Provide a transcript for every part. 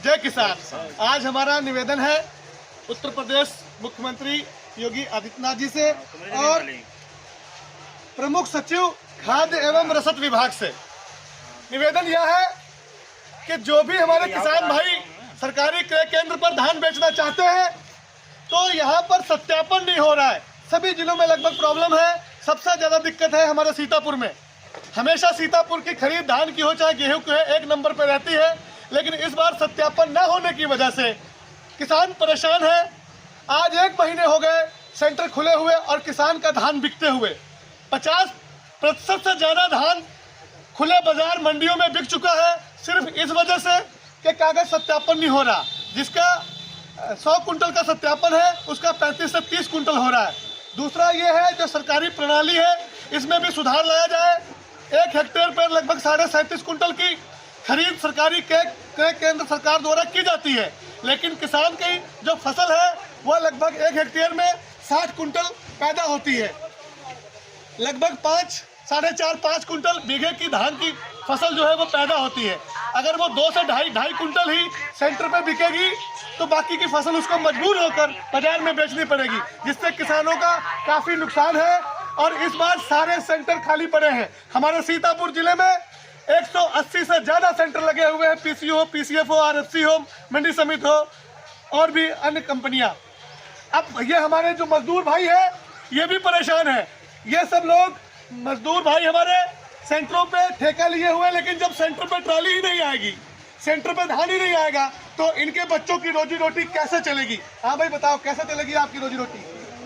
जय किसान। आज हमारा निवेदन है उत्तर प्रदेश मुख्यमंत्री योगी आदित्यनाथ जी से और प्रमुख सचिव खाद्य एवं रसद विभाग से। निवेदन यह है कि जो भी हमारे किसान भाई सरकारी क्रय केंद्र पर धान बेचना चाहते हैं तो यहाँ पर सत्यापन नहीं हो रहा है। सभी जिलों में लगभग प्रॉब्लम है। सबसे ज्यादा दिक्कत है हमारे सीतापुर में। हमेशा सीतापुर की खरीद धान की हो चाहे गेहूं की हो एक नंबर पर रहती है, लेकिन इस बार सत्यापन न होने की वजह से किसान परेशान है। आज 1 महीने हो गए सेंटर खुले हुए और किसान का धान बिकते हुए 50% से ज्यादा धान खुले बाजार मंडियों में बिक चुका है, सिर्फ इस वजह से कि कागज सत्यापन नहीं हो रहा। जिसका 100 कुंटल का सत्यापन है उसका 35 से 30 कुंटल हो रहा है। दूसरा ये है जो सरकारी प्रणाली है इसमें भी सुधार लाया जाए। 1 हेक्टेयर पर लगभग 37.5 कुंटल की खरीद सरकारी क्रय केंद्र सरकार द्वारा की जाती है, लेकिन किसान की जो फसल है वह लगभग 1 हेक्टेयर में 60 कुंटल पैदा होती है। लगभग 4.5 कुंटल बीघे की धान की फसल जो है वो पैदा होती है। अगर वो 2 से ढाई कुंटल ही सेंटर पे बिकेगी तो बाकी की फसल उसको मजबूर होकर बाजार में बेचनी पड़ेगी, जिससे किसानों का काफी नुकसान है। और इस बार सारे सेंटर खाली पड़े हैं। हमारे सीतापुर जिले में 180 से ज्यादा सेंटर लगे हुए हैं। पीसीओ हो, पीसीएफ हो, आरएफसी हो, मंडी समिति हो और भी अन्य कंपनियां। अब ये हमारे जो मजदूर भाई है ये भी परेशान है। ये सब लोग मजदूर भाई हमारे सेंटरों पे ठेका लिए हुए हैं, लेकिन जब सेंटर पे ट्रॉली ही नहीं आएगी, सेंटर पे धान ही नहीं आएगा तो इनके बच्चों की रोजी रोटी कैसे चलेगी? हाँ भाई बताओ कैसे चलेगी आपकी रोजी रोटी?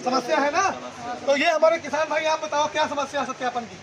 समस्या है ना। तो ये हमारे किसान भाई आप बताओ क्या समस्या है सत्यापन की?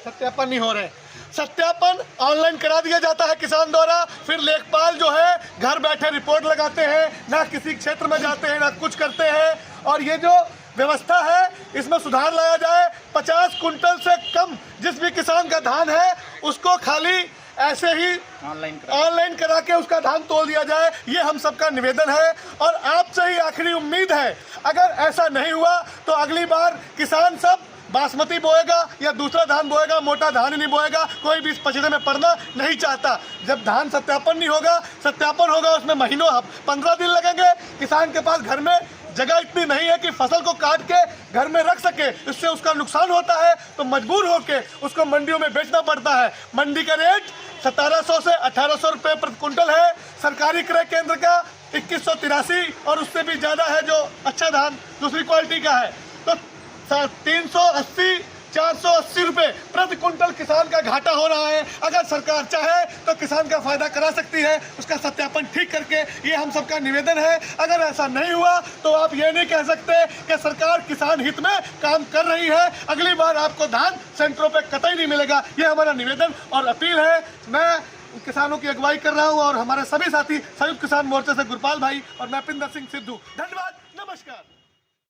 सत्यापन नहीं हो रहे। सत्यापन ऑनलाइन करा दिया जाता है किसान द्वारा, फिर लेखपाल जो है घर बैठे रिपोर्ट लगाते हैं, ना किसी क्षेत्र में जाते हैं ना कुछ करते हैं। और ये जो व्यवस्था है इसमें सुधार लाया जाए। 50 कुंटल से कम जिस भी किसान का धान है उसको खाली ऐसे ही ऑनलाइन करा के उसका धान तोल दिया जाए। ये हम सबका निवेदन है और आपसे ही आखिरी उम्मीद है, अगर ऐसा नहीं हुआ तो अगली बार किसान सब बासमती बोएगा या दूसरा धान बोएगा, मोटा धान ही नहीं बोएगा। कोई भी इस पचड़े में पड़ना नहीं चाहता। जब धान सत्यापन नहीं होगा, सत्यापन होगा उसमें महीनों 15 दिन लगेंगे। किसान के पास घर में जगह इतनी नहीं है कि फसल को काट के घर में रख सके, इससे उसका नुकसान होता है तो मजबूर होके उसको मंडियों में बेचना पड़ता है। मंडी का रेट 1700 से 1800 रुपए प्रति कुंटल है। सरकारी क्रय केंद्र का 2183 और उससे भी ज्यादा है जो अच्छा धान दूसरी क्वालिटी का है। तो 380-480 रुपए प्रति कुंटल किसान का घाटा हो रहा है। अगर सरकार चाहे तो किसान का फायदा करा सकती है, उसका सत्यापन ठीक करके। ये हम सबका निवेदन है। अगर ऐसा नहीं हुआ तो आप ये नहीं कह सकते कि सरकार किसान हित में काम कर रही है। अगली बार आपको धान सेंटरों पे कतई नहीं मिलेगा। ये हमारा निवेदन और अपील है। मैं किसानों की अगुवाई कर रहा हूँ और हमारे सभी साथी संयुक्त किसान मोर्चे से गुरपाल भाई और मैं पिंदर सिंह सिद्धू। धन्यवाद, नमस्कार।